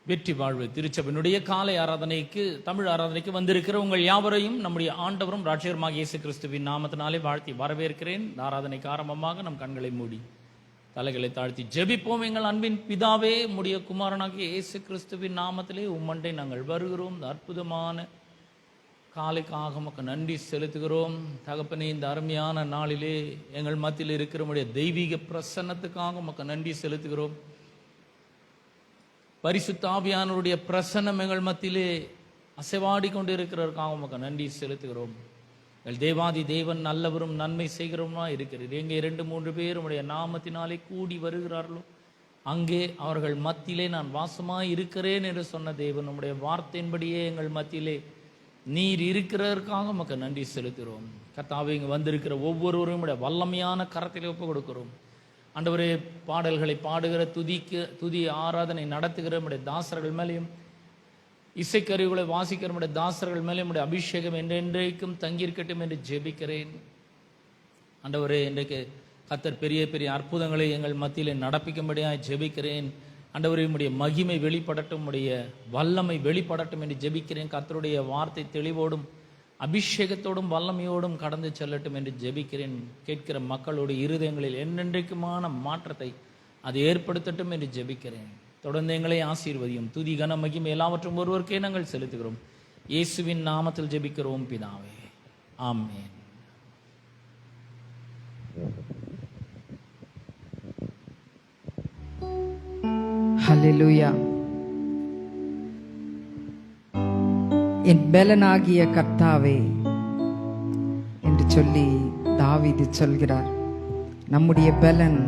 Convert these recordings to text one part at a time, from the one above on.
வெற்றி வாழ்வு திருச்சபையினுடைய காலை ஆராதனைக்கு, தமிழ் ஆராதனைக்கு வந்திருக்கிற உங்கள் யாவரையும் நம்முடைய ஆண்டவரும் இரட்சகருமாகிய இயேசு கிறிஸ்துவின் நாமத்தினாலே வாழ்த்தி வரவேற்கிறேன். இந்த ஆராதனைக்கு ஆரம்பமாக நம் கண்களை மூடி தலைகளை தாழ்த்தி ஜெபிப்போம். எங்கள் அன்பின் பிதாவே, உம்முடைய குமாரனாகிய இயேசு கிறிஸ்துவின் நாமத்திலே உம்மண்டை நாங்கள் வருகிறோம். இந்த அற்புதமான காலைக்காக உமக்கு நன்றி செலுத்துகிறோம். தகப்பனே, இந்த அருமையான நாளிலே எங்கள் மத்தியில் இருக்கிற உம்முடைய தெய்வீக பிரசன்னத்துக்காக உமக்கு நன்றி செலுத்துகிறோம். பரிசுத்த ஆவியானவருடைய பிரசன்னம் எங்கள் மத்தியிலே அசைவாடி கொண்டு இருக்கிறதற்காக உமக்கு நன்றி செலுத்துகிறோம். எங்கள் தேவாதி தேவன் நல்லவரும் நன்மை செய்கிறோமா இருக்கிறது. எங்கே 2-3 பேர் உடைய நாமத்தினாலே கூடி வருகிறார்களோ அங்கே அவர்கள் மத்தியிலே நான் வாசமாய் இருக்கிறேன் என்று சொன்ன தேவன், உம்முடைய வார்த்தையின்படியே எங்கள் மத்தியிலே நீர் இருக்கிறதற்காக உமக்கு நன்றி செலுத்துகிறோம். கர்த்தாவே, இங்கே வந்திருக்கிற ஒவ்வொருவரும் உடைய வல்லமையான கரத்திலே ஒப்பு கொடுக்கிறோம். ஆண்டவரே, பாடல்களை பாடுகிற துதி ஆராதனை நடத்துகிற நம்முடைய தாசர்கள் மேலேயும், இசைக்கருவிகளை வாசிக்கிற நம்முடைய தாசர்கள் மேலேயும் நம்முடைய அபிஷேகம் என்றென்றைக்கும் தங்கியிருக்கட்டும் என்று ஜெபிக்கிறேன். ஆண்டவரே, இன்றைக்கு கர்த்தர் பெரிய பெரிய அற்புதங்களை எங்கள் மத்தியில் நடப்பிக்கும்படியாக ஜெபிக்கிறேன். ஆண்டவரே, உம்முடைய மகிமை வெளிப்படட்டும், உம்முடைய வல்லமை வெளிப்படட்டும் என்று ஜெபிக்கிறேன். கர்த்தருடைய வார்த்தை தெளிவோடும் அபிஷேகத்தோடும் வல்லமையோடும் கடந்து செல்லட்டும் என்று ஜெபிக்கிறேன். கேட்கிற மக்களுடைய இருதயங்களில் என்னென்றைக்குமான மாற்றத்தை அது ஏற்படுத்தட்டும் என்று ஜெபிக்கிறேன். தொடர்ந்து எங்களை ஆசீர்வதியும். துதி கன மகிமை எல்லாவற்றும் ஒருவருக்கே நாங்கள் செலுத்துகிறோம். இயேசுவின் நாமத்தில் ஜெபிக்கிறோம் பிதாவே, ஆமென். ஹல்லேலூயா. என் பெலனாகிய கர்த்தாவே என்று சொல்லி தாவீது சொல்கிறார். நம்முடைய பெலன்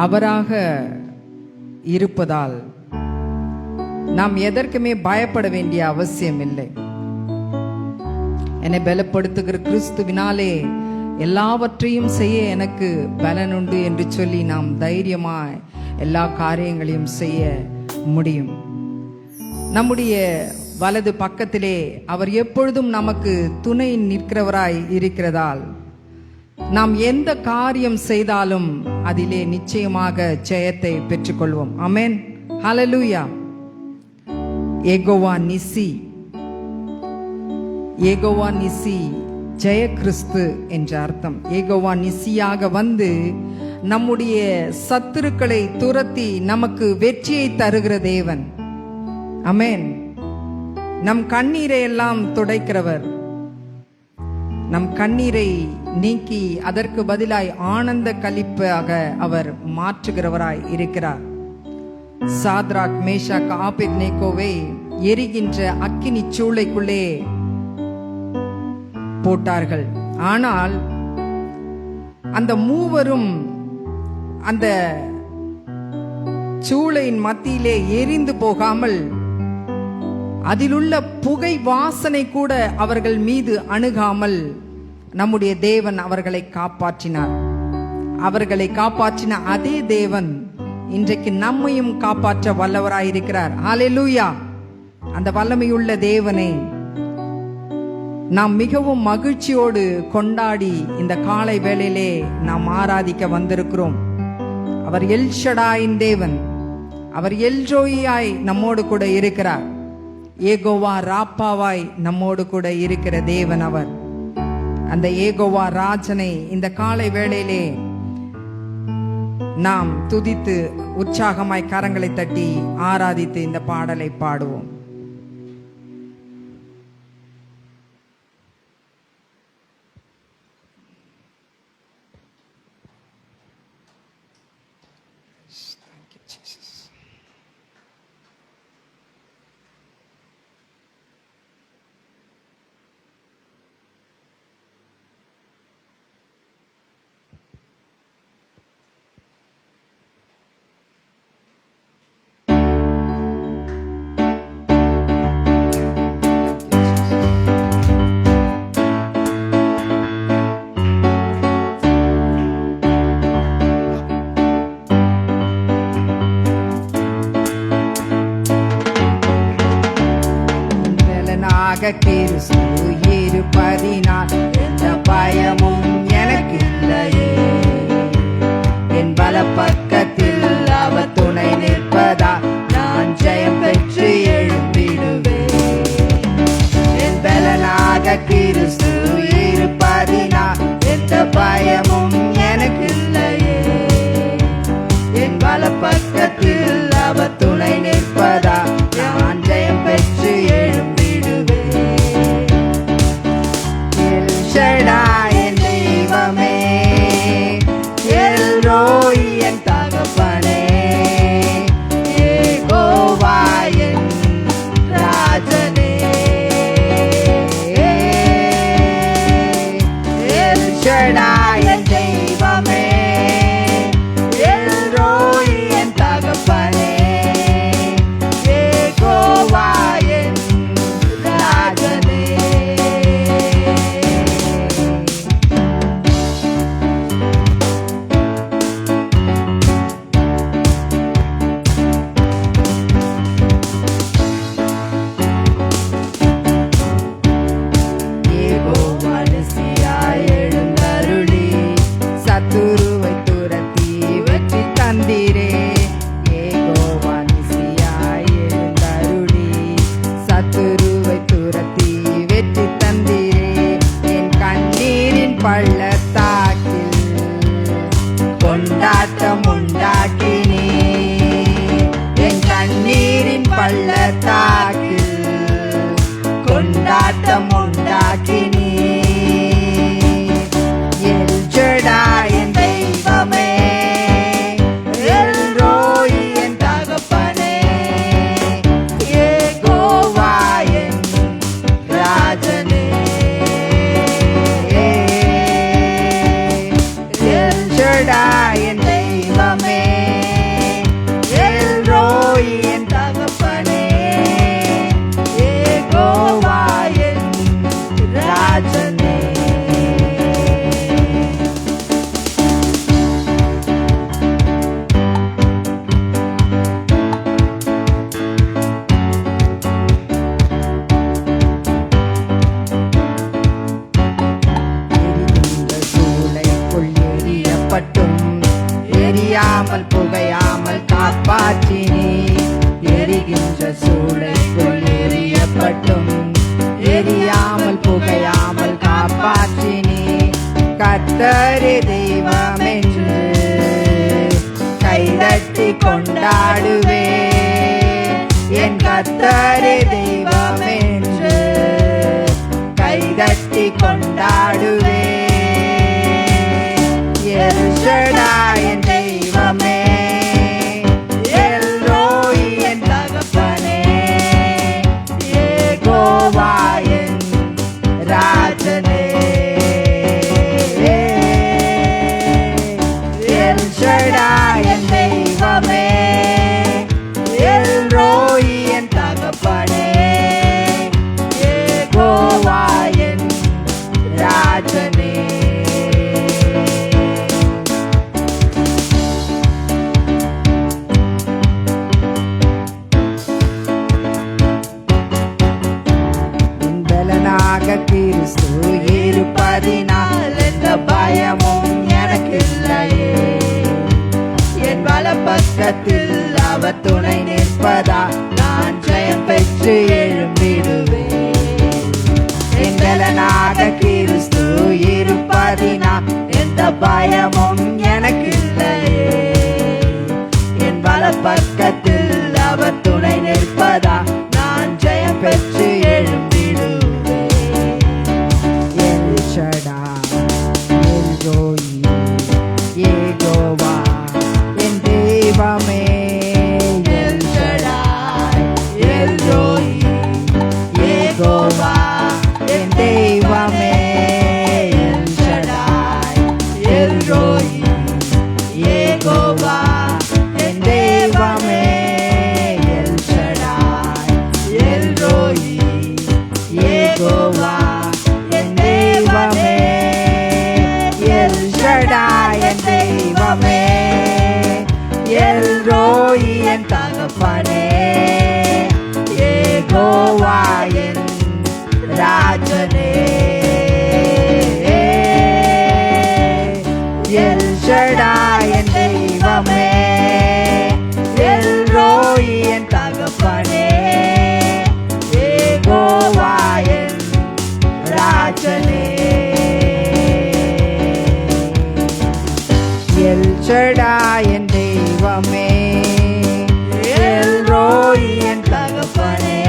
அவராக இருப்பதால் நாம் எதற்குமே பயப்பட வேண்டிய அவசியம் இல்லை. என்னை பலப்படுத்துகிற கிறிஸ்துவினாலே எல்லாவற்றையும் செய்ய எனக்கு பலன் உண்டு என்று சொல்லி நாம் தைரியமாய் எல்லா காரியங்களையும் செய்ய முடியும். நம்முடைய வலது பக்கத்திலே அவர் எப்பொழுதும் நமக்கு துணை நிற்கிறவராய் இருக்கிறதால் நாம் எந்த காரியம் செய்தாலும் அதிலே நிச்சயமாக ஜெயத்தை பெற்றுக்கொள்வோம். ஆமென், ஹல்லேலூயா. யெகோவா நிசி, யெகோவா நிசி ஜெய கிறிஸ்து என்ற அர்த்தம். யெகோவா நிசியாக வந்து நம்முடைய சத்துருக்களை துரத்தி நமக்கு வெற்றியை தருகிற தேவன். ஆமென். நம் கண்ணீரை எல்லாம் துடைக்கிறவர், நம் கண்ணீரை நீக்கி அதற்கு பதிலாய் ஆனந்த களிப்பாக அவர் மாற்றுகிறவராய் இருக்கிறார். சாத்ராக், மேஷாக், ஆபேத்நேகோவை எரிகின்ற அக்கினி சூளைக்குள்ளே போட்டார்கள். ஆனால் அந்த மூவரும் அந்த சூளையின் மத்தியிலே எரிந்து போகாமல் அதிலுள்ள புகை வாசனை கூட அவர்கள் மீது அணுகாமல் நம்முடைய தேவன் அவர்களை காப்பாற்றினார். அவர்களை காப்பாற்றின அதே தேவன் இன்றைக்கு நம்மையும் காப்பாற்ற வல்லவராயிருக்கிறார். ஹல்லேலூயா. அந்த வல்லமையுள்ள தேவனை நாம் மிகவும் மகிழ்ச்சியோடு கொண்டாடி இந்த காலை வேளையிலே நாம் ஆராதிக்க வந்திருக்கிறோம். அவர் எல் ஷடாயின் தேவன், அவர் எல்ரோயாய் நம்மோடு கூட இருக்கிறார். யெகோவா ராப்பாவாய் நம்மோடு கூட இருக்கிற தேவன் அவர். அந்த யெகோவா ராஜனை இந்த காலை வேளையிலே நாம் துதித்து உற்சாகமாய் கரங்களை தட்டி ஆராதித்து இந்த பாடலை பாடுவோம். கிறிஸ்து இருப்பதினால் எந்த பயமும் எனக்கு இல்லையே. என் பல பக்கத்தில் அவர் துணை நிற்பதா நான் ஜெயம் கர்த்தரே தெய்வம் என்று கைதட்டி கொண்டாடுவே. என் கர்த்தரே தெய்வம் என்று கைதட்டி கொண்டாடுவே. எல் ஷடாய் என் தெய்வமே, எல் ரோய் என் தகப்பனே, யெகோவா என் ராஜனே. எல் ஷடாய் என் தெய்வமே, எல் ரோய் என் தகப்பனே, யெகோவா என் ராஜனே. கிறிஸ்து இருப்பதினால் எந்த பயமும் எனக்கு இல்லையே. என் வலப்பக்கத்தில் அவர் துணை நிற்பதா நான் ஜெயம் பெற்று எழும்பிடுவேன். என் பலனாக கிறிஸ்து இருப்பதினால் எந்த பயமும் எனக்கு இல்லையே. என் வலப்பக்கத்தில் அவர் துணை நிற்பதா நான் ஜெயம் பெற்று எழும்பிடுவேன். யெகோவா என் தெய்வமே, எல் ஷடாய் எல் ரோய். யெகோவா என் தெய்வமே, எல் ஷடாய் எல் ரோய். யெகோவா என் தெய்வமே, எல் ஷடாய் எல் ரோய். யெகோவா என் தெய்வமே, எல் ஷடாய் என் தெய்வமே, எல் ரோய் என் தகப்பனே, யெகோவா என் ராஜனே. எல் ஷடாய் என் தெய்வமே, எல் ரோய் என் தகப்பனே, யெகோவா என் ராஜனே. எல் ஷடாய் என் தெய்வமே, எல் ரோய் என் தகப்பனே,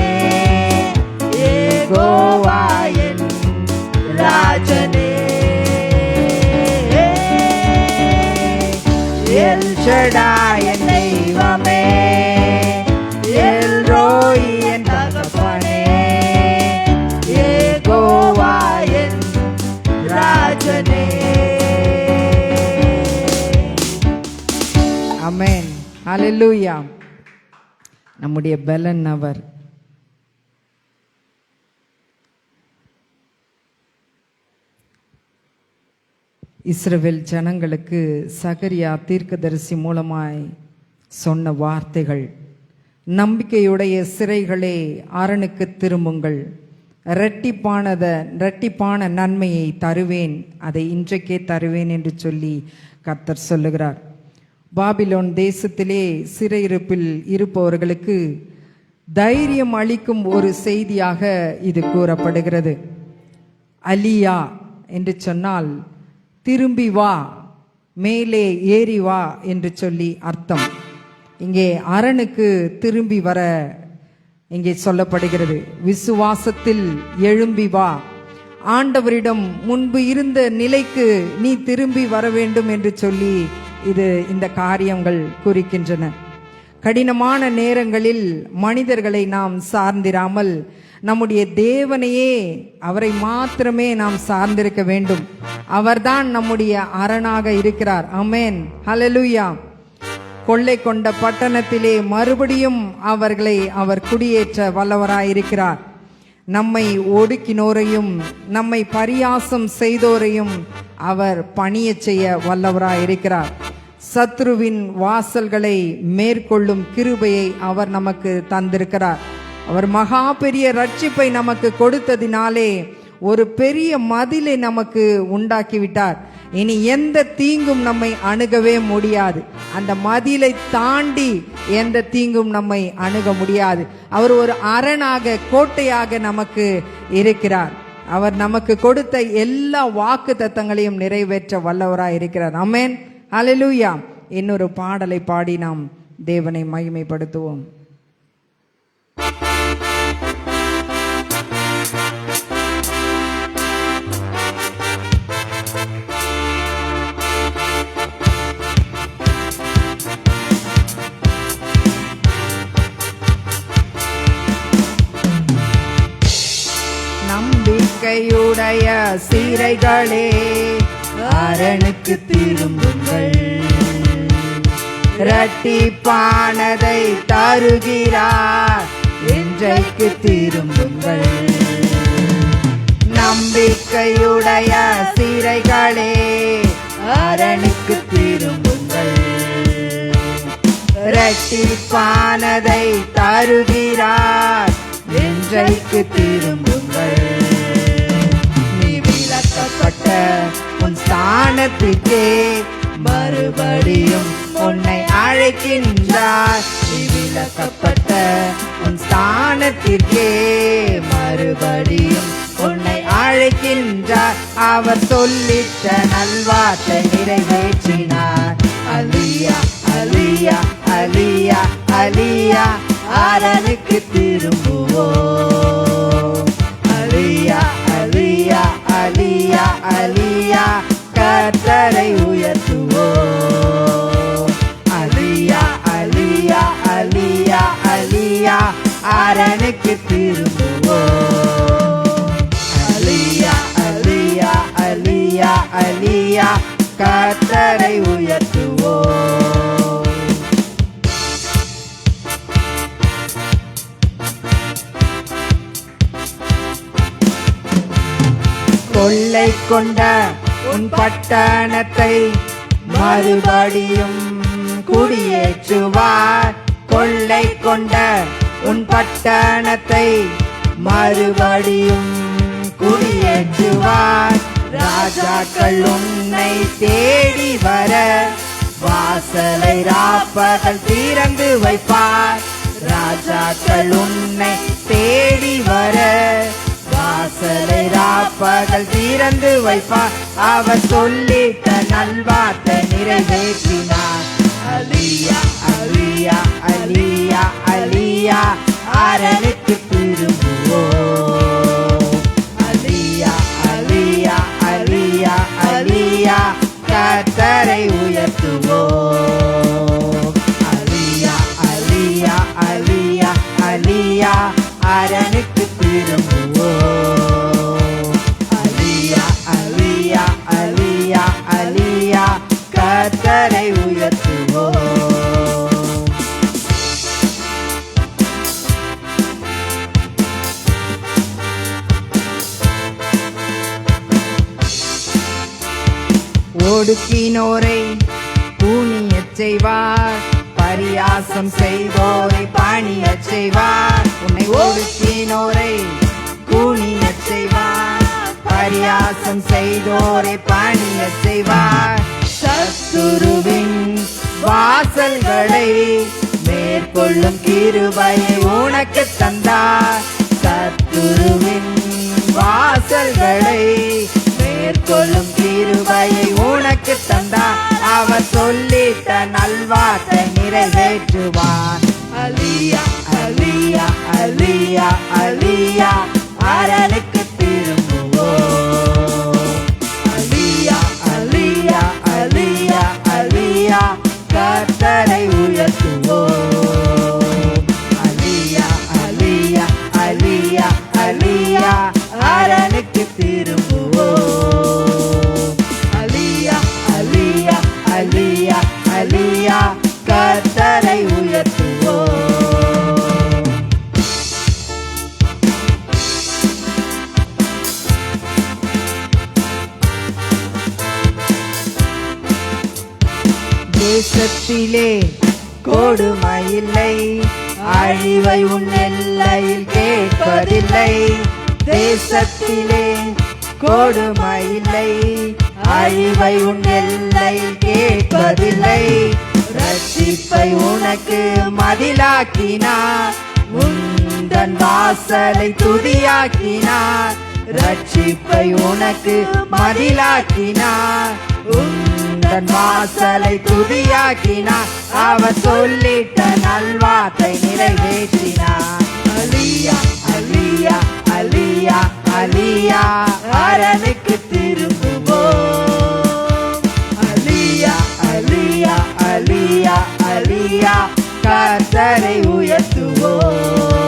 யெகோவா என் ராஜனே. எல் ஷடாய் என் தெய்வமே, எல் ரோய் என் தகப்பனே, யெகோவா என் ராஜனே. ஆமென், ஹல்லேலூயா. நம்முடைய பலன் அவர். இஸ்ரவேல் ஜனங்களுக்கு சகரியா தீர்க்கதரிசி மூலமாய் சொன்ன வார்த்தைகள், நம்பிக்கையுடைய சிறைகளே அரணுக்கு திரும்புங்கள், இரட்டிப்பான நன்மையை தருவேன், அதை இன்றைக்கே தருவேன் என்று சொல்லி கர்த்தர் சொல்லுகிறார். பாபிலோன் தேசத்திலே சிறையிருப்பில் இருப்பவர்களுக்கு தைரியம் அளிக்கும் ஒரு செய்தியாக இது கூறப்படுகிறது. அலியா என்று சொன்னால் திரும்பி வா, மேலே ஏறி வா என்று சொல்லி அர்த்தம். இங்கே அரணுக்கு திரும்பி வர இங்கே சொல்லப்படுகிறது. விசுவாசத்தில் எழும்பி வா, ஆண்டவரிடம் முன்பு இருந்த நிலைக்கு நீ திரும்பி வர வேண்டும் என்று சொல்லி இந்த காரியங்கள் குறிக்கின்றன. கடினமான நேரங்களில் மனிதர்களை நாம் சார்ந்திராமல் நம்முடைய தேவனையே, அவரை மாத்திரமே நாம் சார்ந்திருக்க வேண்டும். அவர்தான் நம்முடைய அரணாக இருக்கிறார். ஆமென், ஹல்லேலூயா. கொள்ளை கொண்ட பட்டணத்திலே மறுபடியும் அவர்களை அவர் குடியேற்ற வல்லவராயிருக்கிறார். நம்மை ஒடுக்கினோரையும் நம்மை பரியாசம் செய்தோரையும் அவர் பணியச் செய்ய வல்லவராயிருக்கிறார். சத்ருவின் வாசல்களை மேற்கொள்ளும் கிருபையை அவர் நமக்கு தந்திருக்கிறார். அவர் மகா பெரிய ரட்சிப்பை நமக்கு கொடுத்ததினாலே ஒரு பெரிய மதிலை நமக்கு உண்டாக்கிவிட்டார். இனி எந்த தீங்கும் நம்மை அணுகவே முடியாது. அந்த மதிலை தாண்டி எந்த தீங்கும் நம்மை அணுக முடியாது. அவர் ஒரு அரணாக, கோட்டையாக நமக்கு இருக்கிறார். அவர் நமக்கு கொடுத்த எல்லா வாக்கு தத்தங்களையும் நிறைவேற்ற வல்லவராய் இருக்கிறார். ஆமென், ஹல்லேலூயா. இன்னொரு பாடலை பாடி நாம் தேவனை மகிமைப்படுத்துவோம். நம்பிக்கையுடைய சீரைகளே, அரணுக்கு திரும்புங்கள். இரட்டிப்பானதை தருகிறார், இன்றைக்கு திரும்புங்கள். நம்பிக்கையுடைய சீரைகளே, அரணுக்கு திரும்புங்கள். இரட்டிப்பானதை தருகிறார், இன்றைக்கு திரும்புங்கள். நீ விலக்கப்பட்ட உன் ஸ்தானத்துக்கே மறுபடியும் உன்னை அழைக்கின்றார். நீ விலக்கப்பட்ட உன் ஸ்தானத்திற்கே மறுபடியும் உன்னை அழைக்கின்றார். அவர் சொல்லிட்ட நல்வார்த்தை நிறைவேற்றினார். அலியா அலியா அலியா அலியா, அரணுக்கு திரும்புவோம். அலியா அலியா அலியா அலியா, கர்த்தரை உயர்த்துவோம். அலியா அலியா அலியா அலியா, அரணுக்கு திரும்புவோம். அலியா அலியா அலியா அலியா, கர்த்தரை உயர்த்துவோம். கொள்ளை கொண்ட உன் பட்டணத்தை மறுபடியும் குடியேற்றுவார். கொள்ளை கொண்ட உன் பட்டணத்தை மறுபடியும் குடியேற்றுவார். ராஜாக்கள் உன்னை தேடி வர வாசலை ராப்பகல் திறந்து வைப்பார். ராஜாக்கள் உன்னை தேடி வர வாசலை ராப்பகல் திறந்து வைப்பார். அவர் சொல்லிட்ட நல்வார்த்தை நிறைவேற்றினார். அலியா அலியா அலியா அலியா, அரணுக்கு திரும்புவோம். அலியா அலியா அலியா அலியா, கர்த்தரை உயர்த்துவோம். அலியா அலியா அலியா அலியா, அரணுக்கு திரும்புவோம். அலியா அலியா அலியா அலியா, கர்த்தரை உயர்த்துவோம். ஒடுக்கினோரை கூனியச் செய்வார், பரியாசம் செய்வோரை பணியச் செய்வார். உன்னை ஒடுக்கினோரை கூனியச் செய்வார், பரியாசம் செய்தோரை பணியச் செய்வார். சத்துருவின் வாசல்களை மேற்கொள்ளும் கிருபையை உனக்கு தந்தார். சத்துருவின் வாசல்களை மேற்கொள்ளும் கிருபையை உனக்கு தந்தார். அவர் சொல்லிட்ட நல்வார்த்தை நிறைவேற்றுவார். அலியா அலியா அலியா அலியா, அரணுக்கு திரும்புவோம். அலியா அலியா அலியா அலியா, கர்த்தரை உயர்த்துவோம். அலியா அலியா அலியா அலியா, அரணுக்கு திரும்புவோம். அலியா அலியா அலியா அலியா, கர்த்தரை உயர்த்துவோம். தேசத்திலே கொடுமையில்லை, அழிவை உன் எல்லையில் கேட்பதில்லை. தேசத்திலே கொடுமையில்லை, அழிவை உன் எல்லையில் கேட்பதில்லை. ரட்சிப்பை உனக்கு மதிலாக்கினார், உந்தன் வாசலை துதியாக்கினார். ரட்சிப்பை உனக்கு மதிலாக்கினார். உந்தன் வாசலை துதியாக்கினார். அவர் சொல்லிட்ட நல்வார்த்தை நிறைவேற்றினார். அலியா அலியா அலியா அலியா அரணுக்கு திரும்புவோம். அலியா அலியா அலியா அலியா கர்த்தரை உயர்த்துவோம்.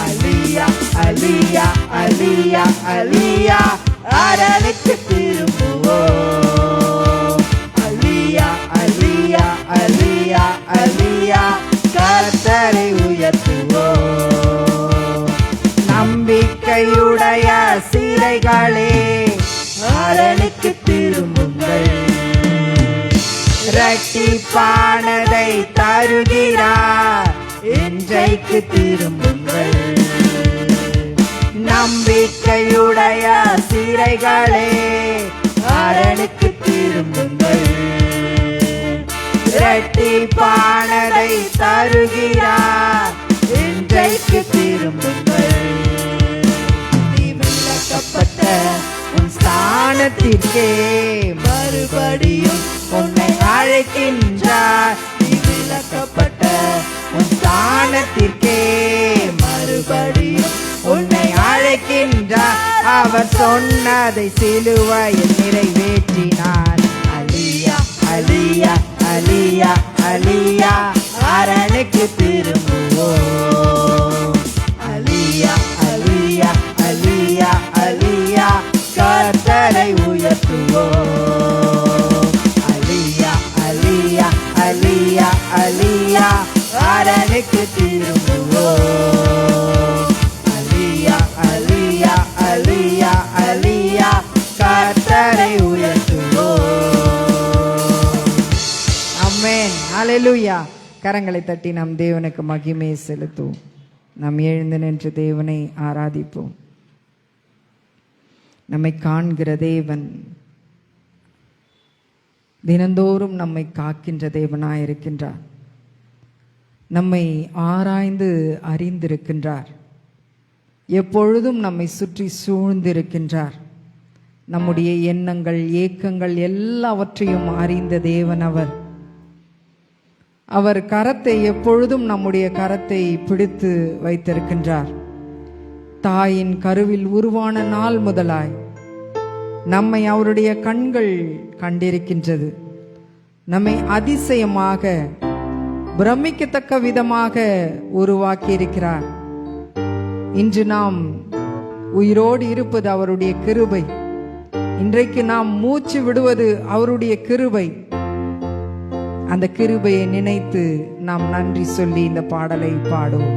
அலியா அலியா அலியா அலியா அரணுக்கு திரும்புவோம். அலியா அலியா அலியா அலியா கர்த்தரை உயர்த்துவோம். நம்பிக்கையுடைய சிறைகளே அரணுக்கு திரும்புங்கள். இரட்டிப்பானதை தருகிறார், இன்றைக்கு திரும்புங்கள். நம்பிக்கையுடைய சிறைகளே அரணுக்கு திரும்புங்கள். இரட்டிப்பானதை தருகிறார், இன்றைக்கு திரும்புங்கள். நீ விலக்கப்பட்ட உன் ஸ்தானத்திற்கே மறுபடியும் உன்னை அழைக்கின்றார். நீ விலக்கப்பட்ட உன் ஸ்தானத்திற்கே மறுபடியும் உன்னை அழைக்கின்றார். அவர் சொன்னதை சிலுவையில் நிறைவேற்றினார். அலியா அலியா அலியா அலியா அரணுக்கு திரும்புவோம். அலியா அலியா அலியா அலியா கர்த்தரை உயர்த்துவோம். அலியா அலியா அலியா அலியா அரணுக்கு திரும்புவோம். அலியா அலியா அலியா அலியா கர்த்தரை உயர்த்துவோம். ஆமென். ஹல்லேலூயா. கரங்களை தட்டி நாம் தேவனுக்கு மகிமை செலுத்துவோம். நாம் எழுந்து நின்று தேவனை ஆராதிப்போம். நம்மை காண்கிற தேவன், தினந்தோறும் நம்மை காக்கின்ற தேவனாயிருக்கின்றார். நம்மை ஆராய்ந்து அறிந்திருக்கின்றார். எப்பொழுதும் நம்மை சுற்றி சூழ்ந்திருக்கின்றார். நம்முடைய எண்ணங்கள், ஏக்கங்கள் எல்லாவற்றையும் அறிந்த தேவன் அவர். அவர் கரத்தை எப்பொழுதும் நம்முடைய கரத்தை பிடித்து வைத்திருக்கின்றார். தாயின் கருவில் உருவான நாள் முதலாய் நம்மை அவருடைய கண்கள் கண்டிருக்கின்றது. நம்மை அதிசயமாக, பிரமிக்கத்தக்க விதமாக உருவாக்கி இருக்கிறார். இன்று நாம் உயிரோடு இருப்பது அவருடைய கிருபை. இன்றைக்கு நாம் மூச்சு விடுவது அவருடைய கிருபை. அந்த கிருபையை நினைத்து நாம் நன்றி சொல்லி இந்த பாடலை பாடுவோம்.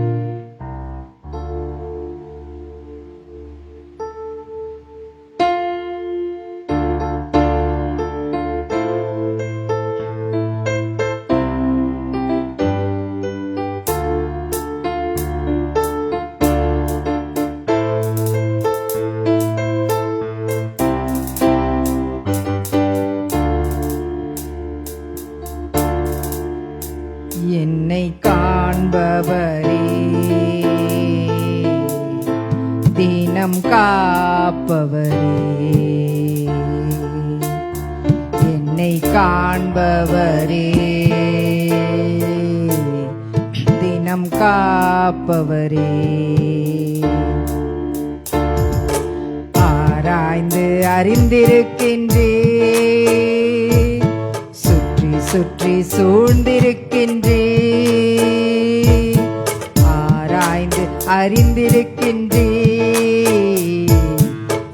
என்னை காண்பவரே, தினம் காப்பவரே, என்னை காண்பவரே, தினம் காப்பவரே, ஆராய்ந்து அறிந்திருக்கின்றே, சுற்றி சுற்றி சூழ்ந்திருக்கின்றே, ஆராய்ந்து அறிந்திருக்கின்றே,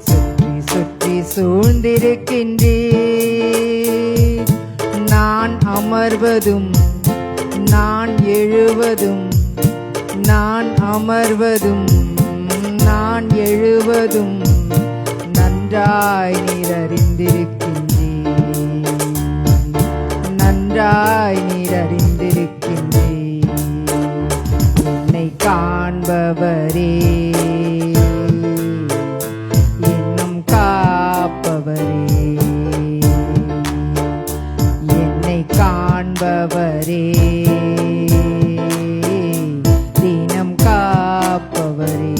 சுற்றி சுற்றி சூழ்ந்திருக்கின்றே. நான் அமர்வதும் நான் எழுவதும், நான் அமர்வதும் நான் எழுவதும் நன்றாய் நீர் அறிந்திருக்கின்றே, நன்றாய் நீர் அறிந்திருக்கின்றே. என்னை காண்பவரே, இன்னும் காப்பவரே, என்னை காண்பவரே, தினம் காப்பவரே.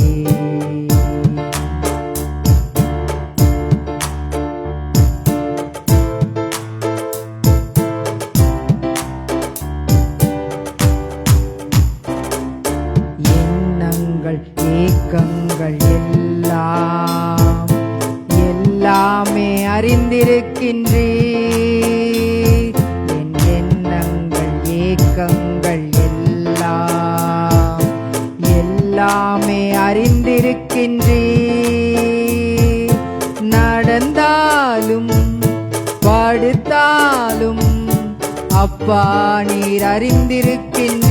எண்ணங்கள் ஏக்கங்கள் எல்லாமே அறிந்திருக்கின்றீர். என் எண்ணங்கள் ஏக்கங்கள் எல்லாமே அறிந்திருக்கின்றீர். நடந்தாலும் படுத்தாலும் அப்பா நீர் அறிந்திருக்கின்றீர்.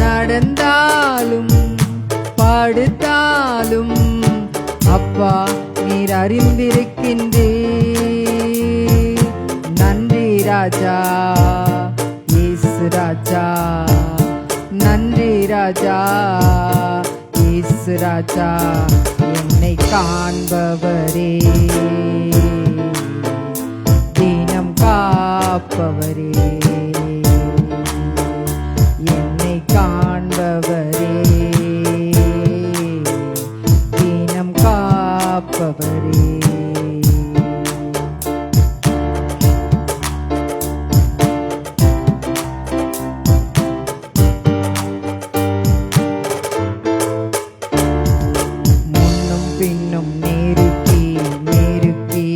நடந்தாலும் படுத்தாலும் அப்பா நீர் அறிந்திருக்கின்றீர். நன்றி ராஜா இயேசு ராஜா, நன்றி ராஜா இயேசு ராஜா. என்னை காண்பவரே, தினம் காப்பவரே, என்னை காண்பவரே, தினம் காப்பவரே. முன்னும் பின்னும் நெருக்கி நெருக்கி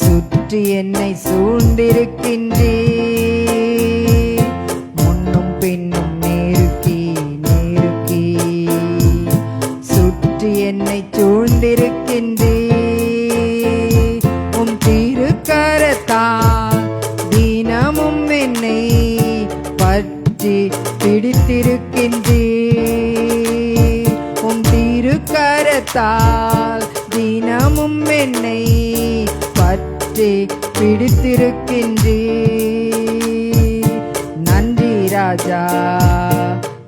சுற்றி என்னை சூழ்ந்திருக்கின்றீர். முன்னும் பின்னும் நெருக்கி நெருக்கி சுற்றி என்னை சூழ்ந்திருக்கின்றீர். உம் திருக்கரத்தால் தினமும் என்னை பற்றி பிடித்திருக்கின்றீர். உம் திருக்கரத்தால் தினமும் என்னை பற்றி பிடித்திருக்கின்றீர். நன்றி ராஜா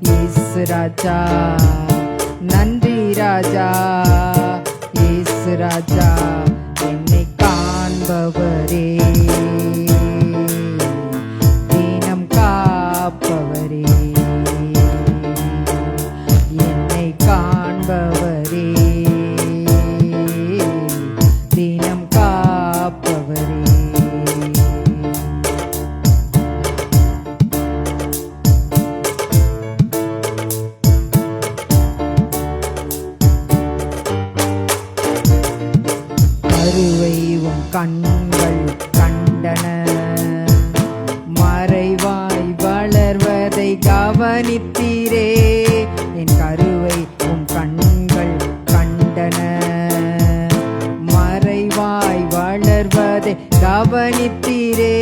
இயேசு ராஜா, நன்றி ராஜா இயேசு ராஜா. என்னை காண்பவரே, தினம் காப்பவரே, என்னை காண்பவரே, தினம் காப்பவரே. கருவை உம் கண்கள் கண்டன, மறைவாய் வளர்வதை கவனித்தீரே. என் கருவை உம் கண்கள் கண்டன, மறைவாய் வளர்வதை கவனித்தீரே.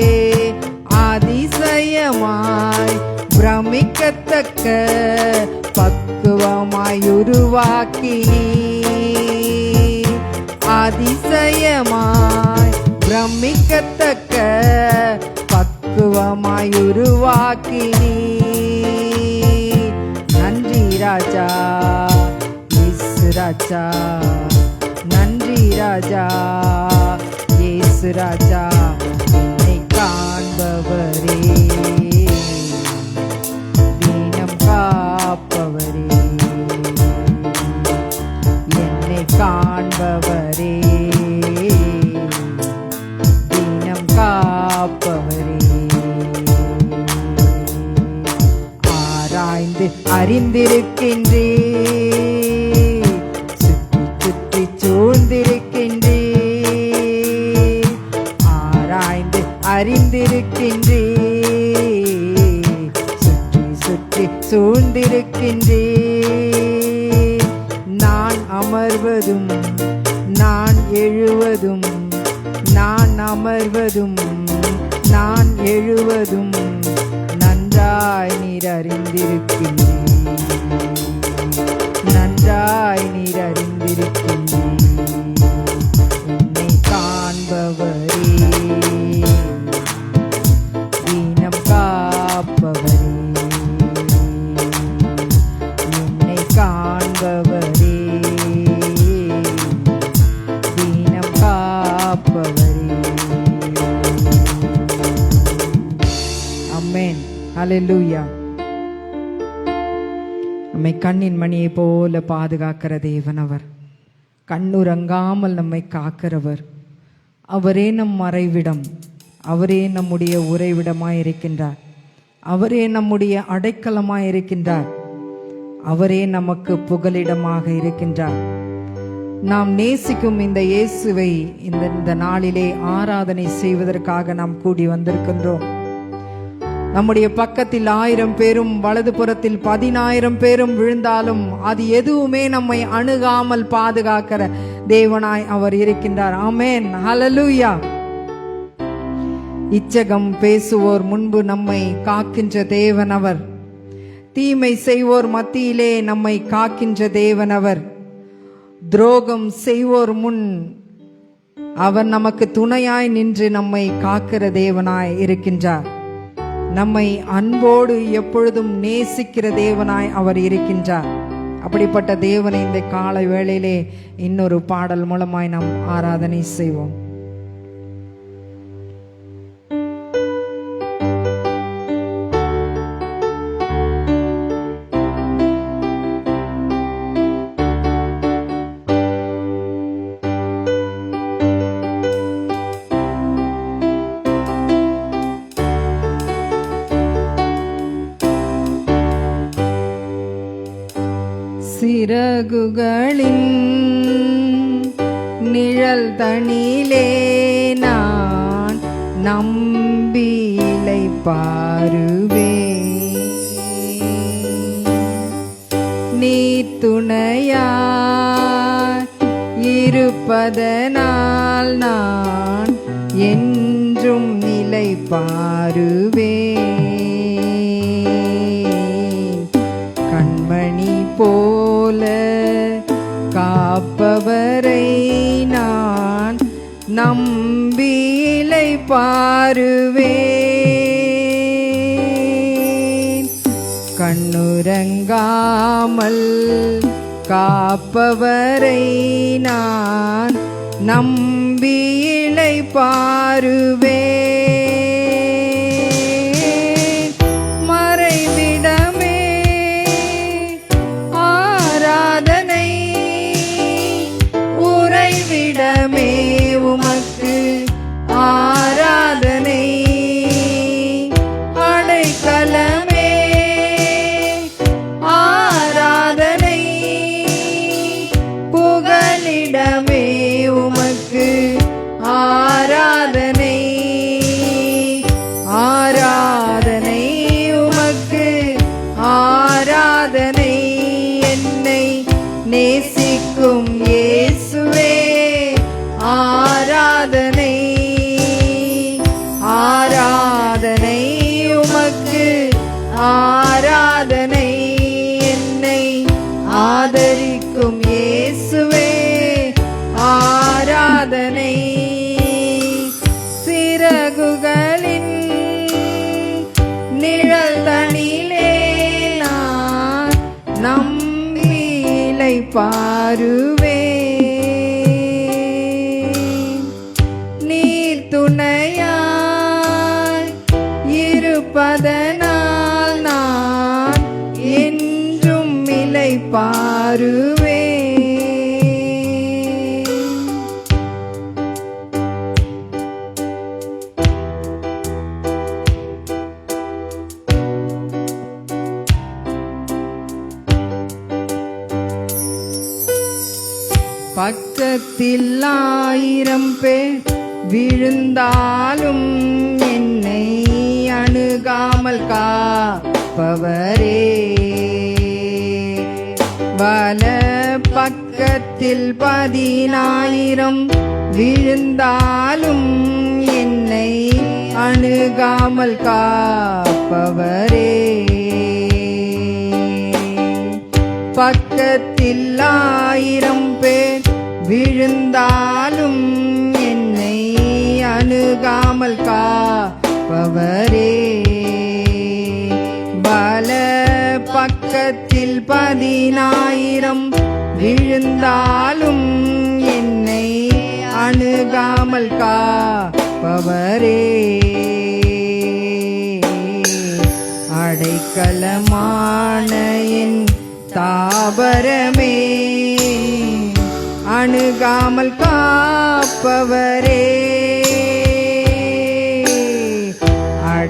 அதிசயமாய் பிரமிக்கத்தக்க பக்குவமாய் உருவாக்கினீர். அதிசயமாய் பிரமிக்கத்தக்க பக்குவமாய் உருவாக்கினீர். நன்றி ராஜா இயேசு ராஜா, நன்றி ராஜா இயேசு ராஜா. என்னை காண்பவரே, தினம் காப்பவரே, என்னை காண்பவரே, தினம் காப்பவரே. ஆராய்ந்து அறிந்திருக்கின்றீர், சுற்றி சுற்றி சூழ்ந்திருக்கின்றீர். ஆராய்ந்து அறிந்திருக்கின்றீர், சுற்றி சுற்றி சூழ்ந்திருக்கின்றீர். நான் அமர்வதும் நான் எழுவதும், நான் அமர்வதும் நான் எழுவதும் நன்றாய் நீர் அறிந்திருக்கின்றீர், நன்றாய் நீர் அறிந்திருக்கின்றீர். என்னை காண்பவரே, தினம் காப்பவரே, என்னை காண்பவரே, தினம் காப்பவரே. ஆமென், ஹல்லேலூயா. நம்மை கண்ணின் மணியை போல பாதுகாக்கிற தேவன் அவர். கண்ணுறங்காமல் நம்மை காக்கிறவர். அவரே நம் மறைவிடம், அவரே நம்முடைய உறைவிடமாய் இருக்கின்றார். அவரே நம்முடைய அடைக்கலமாய் இருக்கின்றார். அவரே நமக்கு புகலிடமாக இருக்கின்றார். நாம் நேசிக்கும் இந்த இயேசுவை இந்த நாளிலே ஆராதனை செய்வதற்காக நாம் கூடி வந்திருக்கின்றோம். நம்முடைய பக்கத்தில் 1000 பேரும் வலது புறத்தில் 10,000 பேரும் விழுந்தாலும் அது எதுவுமே நம்மை அணுகாமல் பாதுகாக்கிற தேவனாய் அவர் இருக்கின்றார். ஆமென், ஹல்லேலூயா. இச்சகம் பேசுவோர் முன்பு நம்மை காக்கின்ற தேவன் அவர். தீமை செய்வோர் மத்தியிலே நம்மை காக்கின்ற தேவன் அவர். துரோகம் செய்வோர் முன் அவர் நமக்கு துணையாய் நின்று நம்மை காக்கிற தேவனாய் இருக்கின்றார். நம்மை அன்போடு எப்பொழுதும் நேசிக்கிற தேவனாய் அவர் இருக்கின்றார். அப்படிப்பட்ட தேவனை இந்த காலை வேளையிலே இன்னொரு பாடல் மூலமாய் நாம் ஆராதனை செய்வோம். சிறகுகளின் நிழல் தனிலே நான் நம்பி இளைப்பாறுவேன். நீ துணையாய் இருப்பதனால் நான் என்றும் இளைப்பாறுவேன். கண்மணி போல காப்பவரை நான் நம்பி இளைப்பாறுவேன். கண்ணுறங்காமல் காப்பவரை நான் நம்பி இளைப்பாறுவேன். மறைவிடமே ஆராதனை, உறைவிடமே உமக்கு ஆராதனை. அடைக்கலமே ஆராதனை, புகலிடமே உமக்கு ஆராதனை. ஆராதனை உமக்கு ஆராதனை. என்னை நேசிக்கும் இயேசுவே ஆராதனை. ஆராதனை உமக்கு ஆராதனை. என்னை ஆதரிக்கும் இயேசுவே ஆராதனை. சிறகுகளின் நிழல் தனிலே நான் நம்பி இளைப்பாறுவேன். நீர் துணையாய் இருப்பதனால் நான் என்றும் இளைப்பாறுவேன். பக்கத்தில் 1000 பேர் விழுந்தாலும் என்னை அணுகாமல் காப்பவரே. வல பக்கத்தில் 10,000 விழுந்தாலும் என்னை அணுகாமல் காப்பவரே. பக்கத்தில் 1000 பேர் விழுந்தாலும் என்னை அணுகாமல் காப்பவரே. பல பக்கத்தில் 10,000 விழுந்தாலும் என்னை அணுகாமல் காப்பவரே. அடைக்கலமான என் தாபரமே அணுகாமல் காப்பவரே.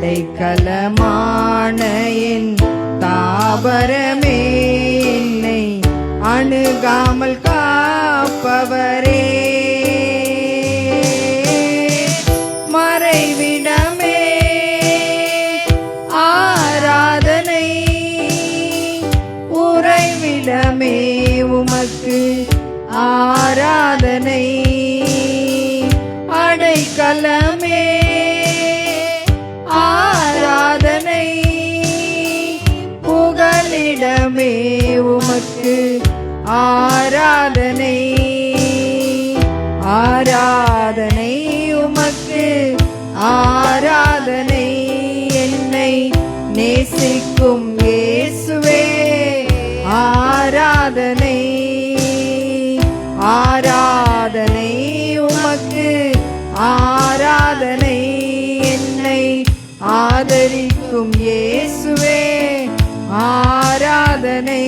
அடைக்கலமான என் தாபரமே, என்னை அணுகாமல் காப்பவரே, மறைவிடமே ஆராதனை, உறைவிடமே உமக்கு ஆராதனை, அடைக்கலமே ஆராதனை, புகலிடமே உமக்கு ஆராதனை, ஆராதனை உமக்கு ஆராதனை, என்னை நேசிக்கும் இயேசுவே ஆராதனை, ஆராதனை உமக்கு ஆராதனை, என்னை ஆதரிக்கும் இயேசுவே ஆராதனை.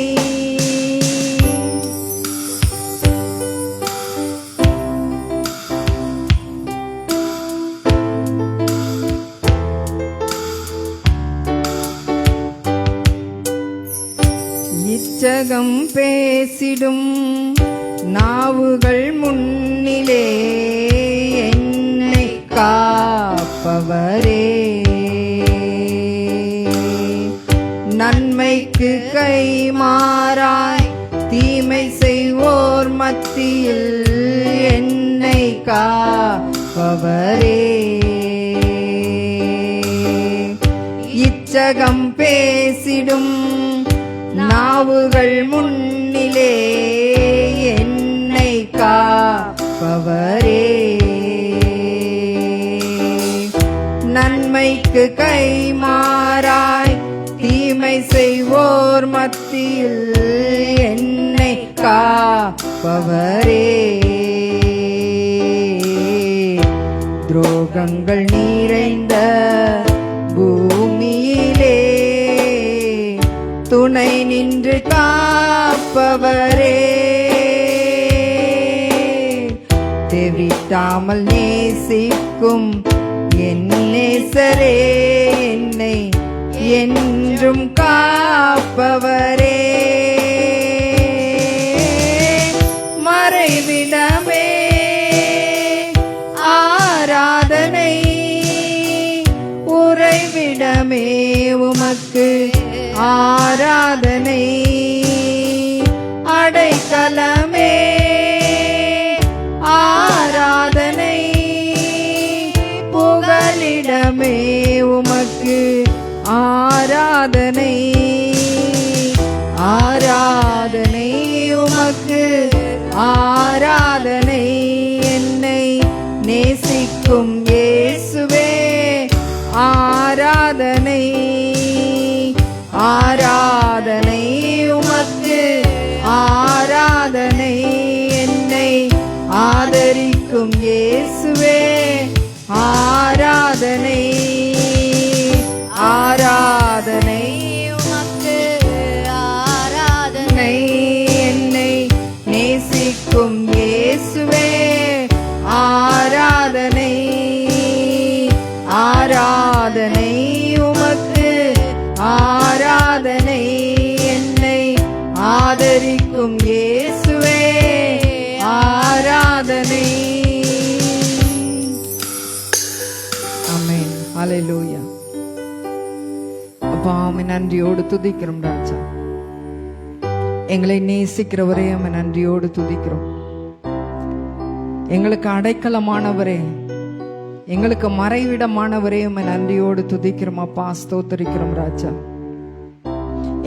இச்சகம் பேசிடும் நாவுகள் முன்னிலே என்னை காப்பவரே, நன்மைக்கு கைமாறாய் தீமை செய்வோர் மத்தியில் என்னை காப்பவரே, இச்சகம் பேசிடும் நாவுகள் முன்னிலே என்னை காப்பவரே, நன்மைக்கு கைமாறாய் தீமை செய்வோர் மத்தியில் என்னை காப்பவரே, துரோகங்கள் நிறைந்த பூமியிலே துணை நின்று காப்பவரே, தெவிட்டாமல் நேசிக்கும் என் நேசரே, என்னை என்றும் காப்பவரே, மறைவிடமே ஆராதனை, உறைவிடமே உமக்கு ஆராதனை, அடைக்கலமே ஆராதனை, புகலிடமே உமக்கு ஆராதனை, ஆராதனை உமக்கு ஆராதனை, என்னை நேசிக்கும் இயேசுவே ஆராதனை, ஆராதனை உமக்கு ஆராதனை, என்னை ஆதரிக்கும் இயேசுவே ஆராதனை, ஆராதனை உமக்கு ஆராதனை, என்னை நேசிக்கும் இயேசுவே ஆராதனை, ஆராதனை உமக்கு ஆராதனை, என்னை ஆதரிக்கும் இயேசுவே ஆராதனை. ஆமென். ஹல்லேலூயா. அப்பா உம்மை நன்றியோடு துதிக்கிறோம் ராஜா, எங்களை நேசிக்கிறவரே உம்மை நன்றியோடு துதிக்கிறோம், எங்களுக்கு அடைக்கலமானவரே, எங்களுக்கு மறைவிடமானவரே உம்மை நன்றியோடு துதிக்கிறோம் அப்பா, ஸ்தோத்திரிக்கிறோம் ராஜா,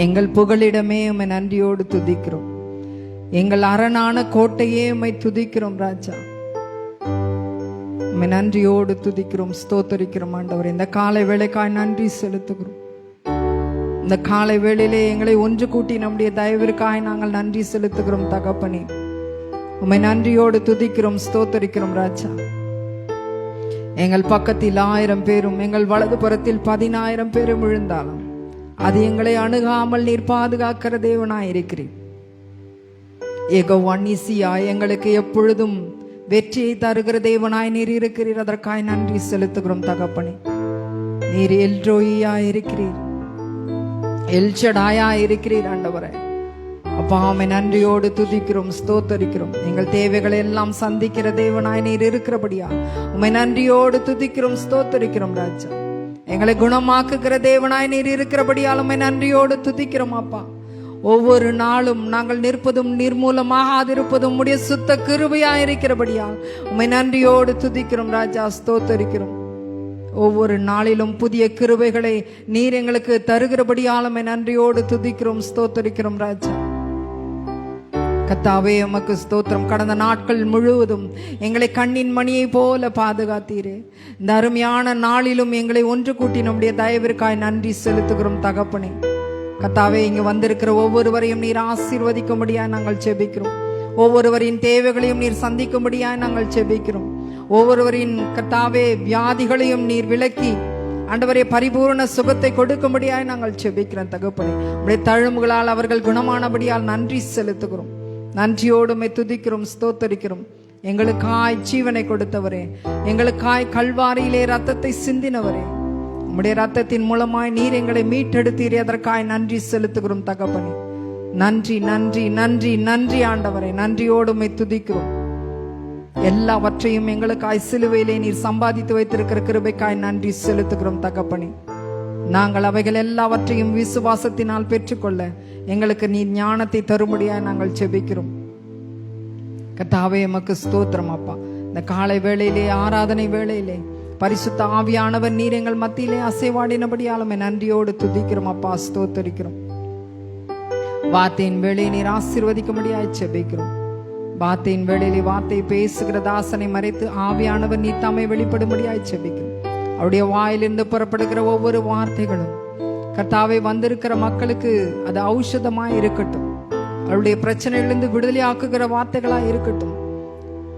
எங்கள் புகலிடமே உம்மை நன்றியோடு துதிக்கிறோம், எங்கள் அரணான கோட்டையே உம்மை துதிக்கிறோம் ராஜா, உம்மை நன்றியோடு துதிக்கிறோம், ஸ்தோத்திரிக்கிறோம் ஆண்டவரே. இந்த காலை வேளைக்காய் நன்றி செலுத்துகிறோம், இந்த காலை வேளையிலே எங்களை ஒன்று கூட்டி நம்முடைய தயவிற்காய் நாங்கள் நன்றி செலுத்துகிறோம் தகப்பனே, உம்மை நன்றியோடு துதிக்கிறோம், ஸ்தோத்திரிக்கிறோம் ராஜா. எங்கள் பக்கத்தில் 1000 பேரும் எங்கள் வலது புறத்தில் 10,000 பேரும் விழுந்தாலும் அது எங்களை அணுகாமல் நீர் பாதுகாக்கிற தேவனாயிருக்கிறீர். யெகோவா நிசியாய் எங்களுக்கு எப்பொழுதும் வெற்றியை தருகிற தேவனாய் நீர் இருக்கிறீர், அதற்காய் நன்றி செலுத்துகிறோம் தகப்பனே. நீர் எல்ரோயியா இருக்கிறீர், எல்ஷடாயா இருக்கிறீர் ஆண்டவரே. அப்பா, உம்மை நன்றியோடு துதிக்கிறோம், ஸ்தோத்தரிக்கிறோம். எங்கள் தேவைகளை எல்லாம் சந்திக்கிற தேவனாய் நீர் இருக்கிறபடியா உம்மை நன்றியோடு துதிக்கிறோம், ஸ்தோத்தரிக்கிறோம் ராஜா. எங்களை குணமாக்குகிற தேவனாய் நீர் இருக்கிறபடியால் உம்மை நன்றியோடு துதிக்கிறோம் அப்பா. ஒவ்வொரு நாளும் நாங்கள் நிற்பதும் நிர்மூலமாகாதிருப்பதும் உம்முடைய சுத்த கிருபையாய் இருக்கிறபடியால் உம்மை நன்றியோடு துதிக்கிறோம் ராஜா, ஸ்தோத்தரிக்கிறோம். ஒவ்வொரு நாளிலும் புதிய கிருபைகளை நீர் எங்களுக்கு தருகிறபடியால் உம்மை நன்றியோடு துதிக்கிறோம், ஸ்தோத்தரிக்கிறோம் ராஜா. கர்த்தாவே, உமக்கு ஸ்தோத்திரம். கடந்த நாட்கள் முழுவதும் எங்களை கண்ணின் மணியை போல பாதுகாத்தீரே. இந்த அருமையான நாளிலும் எங்களை ஒன்று கூட்டி நம்முடைய தயவிற்காய் நன்றி செலுத்துகிறோம் தகப்பனே. கர்த்தாவே, இங்கு வந்திருக்கிற ஒவ்வொருவரையும் நீர் ஆசீர்வதிக்கும்படியாய் நாங்கள் செபிக்கிறோம். ஒவ்வொருவரின் தேவைகளையும் நீர் சந்திக்கும்படியாய் நாங்கள் செபிக்கிறோம். ஒவ்வொருவரின் கர்த்தாவே வியாதிகளையும் நீர் விலக்கி ஆண்டவரே பரிபூர்ண சுகத்தை கொடுக்கும்படியாய் நாங்கள் செபிக்கிறோம் தகப்பனே. உடைய தழும்புகளால் அவர்கள் குணமானபடியால் நன்றி செலுத்துகிறோம். நன்றியோடு உம்மை துதிக்கிறோம், ஸ்தோத்தரிக்கிறோம். எங்களுக்காய் ஜீவனை கொடுத்தவரே, எங்களுக்காய் கல்வாரியிலே ரத்தத்தை சிந்தினவரே, உம்முடைய ரத்தத்தின் மூலமாய் நீர் எங்களை மீட்டெடுத்தீரே, அதற்காய் நன்றி செலுத்துகிறோம் தகப்பனே. நன்றி நன்றி நன்றி நன்றி ஆண்டவரே, நன்றியோடு உம்மை துதிக்கிறோம். எல்லாவற்றையும் எங்களுக்காய் சிலுவையிலே நீர் சம்பாதித்து வைத்திருக்கிற கிருபைக்காய் நன்றி செலுத்துகிறோம் தகப்பனே. நாங்கள் அவைகள் எல்லாவற்றையும் விசுவாசத்தினால் பெற்றுக்கொள்ள எங்களுக்கு நீர் ஞானத்தை தரும்படியாய் நாங்கள் செபிக்கிறோம். கர்த்தாவே, எமக்கு ஸ்தோத்திரம் அப்பா. இந்த காலை வேளையிலே, ஆராதனை வேளையிலே பரிசுத்த ஆவியானவர் நீர் எங்கள் மத்தியிலே அசைவாடினபடியாலுமே நன்றியோடு துதிக்கிறோம் அப்பா, ஸ்தோத்தரிக்கிறோம். வார்த்தையின் வேளையை நீர் ஆசீர்வதிக்கும்படியாய் செபிக்கிறோம். வார்த்தையின் வேளையிலே வார்த்தை பேசுகிற தாசனை மறைத்து ஆவியானவர் நீர் தாமே வெளிப்படும்படியாய் செபிக்கிறோம். அவருடைய வாயிலிருந்து புறப்படுகிற ஒவ்வொரு வார்த்தைகளும் கர்த்தாவே வந்திருக்கிற மக்களுக்கு அது ஔஷதமாய் இருக்கட்டும். அவருடைய பிரச்சனைகளிலிருந்து விடுதலை ஆக்குகிற வார்த்தைகளாய் இருக்கட்டும்.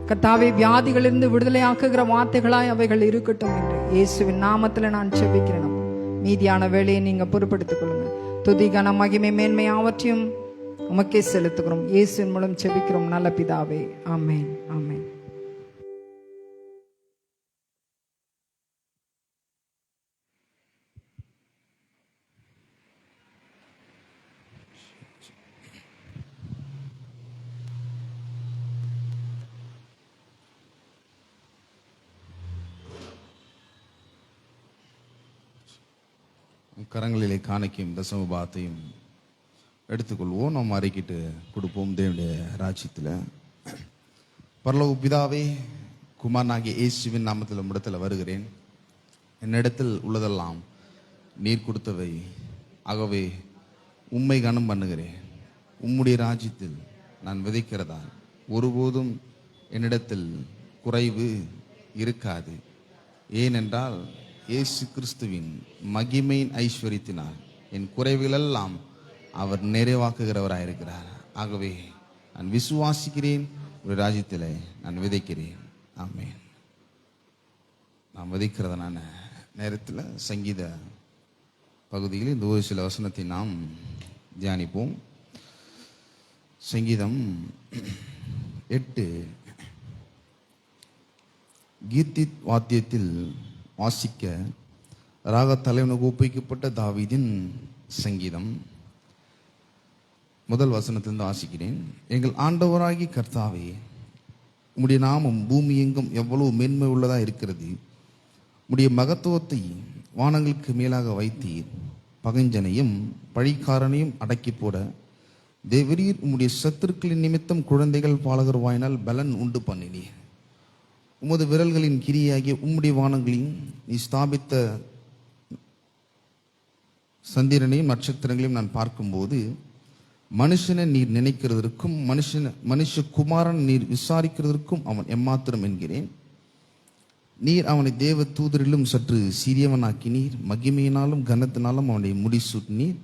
கர்த்தாவே, வியாதிகளிலிருந்து விடுதலை ஆக்குகிற வார்த்தைகளாய் அவைகள் இருக்கட்டும் என்று இயேசுவின் நாமத்துல நான் செபிக்கிறேன். மீதியான வேலையை நீங்க பொறுப்படுத்திக் கொள்ளுங்க. துதி, கன, மகிமை, மேன்மை யாவற்றையும் உமக்கே செலுத்துகிறோம். இயேசுவின் மூலம் செபிக்கிறோம் நல்ல பிதாவே, ஆமென், ஆமென். கரங்களிலே காணிக்கையும் தசமபாத்தையும் எடுத்துக்கொள்வோம். நாம் அறிக்கிட்டு கொடுப்போம். தேவனுடைய ராஜ்யத்தில் பரலோக பிதாவே, குமாரனாகிய இயேசுவின் நாமத்தில் உம்மிடத்தில் வருகிறேன். என்னிடத்தில் உள்ளதெல்லாம் நீர் கொடுத்தவை, ஆகவே உம்மை கனம் பண்ணுகிறேன். உம்முடைய ராஜ்யத்தில் நான் விதைக்கிறதால் ஒருபோதும் என்னிடத்தில் குறைவு இருக்காது. ஏனென்றால் இயேசு கிறிஸ்துவின் மகிமையின் ஐஸ்வர்யத்தினால் என் குறைவுகளெல்லாம் அவர் நிறைவாக்குகிறவராயிருக்கிறார். ஆகவே நான் விசுவாசிக்கிறேன், ஒரு ராஜ்யத்தில் நான் விதைக்கிறேன். ஆமென். நாம் விதைக்கிறதான நேரத்தில் சங்கீத பகுதியில் இந்த ஒரு சில வசனத்தை நாம் தியானிப்போம். சங்கீதம் 8 கீர்த்தித் வாத்தியத்தில் வாசிக்க ராக தலைவனுக்கு ஒப்புவிக்கப்பட்ட தாவீதின் சங்கீதம். முதல் வசனத்திலிருந்து வாசிக்கிறேன். எங்கள் ஆண்டவராகி கர்த்தாவே, உம்முடைய நாமம் பூமி எங்கும் எவ்வளவு மேன்மை உள்ளதா இருக்கிறது. உம்முடைய மகத்துவத்தை வானங்களுக்கு மேலாக வைத்தீர். பகைஞ்சனையும் பழிக்காரனையும் அடக்கி போட தேவரீர் உம்முடைய சத்துருக்களின் நிமித்தம் குழந்தைகள் பாலகர் வாயினால் பலன் உண்டு பண்ணினீர். உமது விரல்களின் கிரியாகிய உம்முடைய வானங்களையும் நீ ஸ்தாபித்த சந்திரனையும் நட்சத்திரங்களையும் நான் பார்க்கும்போது மனுஷனை நீர் நினைக்கிறதற்கும் மனுஷகுமாரன் நீர் விசாரிக்கிறதற்கும் அவன் எம்மாத்திரம் என்கிறேன். நீர் அவனை தேவ தூதரிலும் சற்று சிறியவனாக்கினீர். மகிமையினாலும் கனத்தினாலும் அவனை முடிசூட்டினீர்.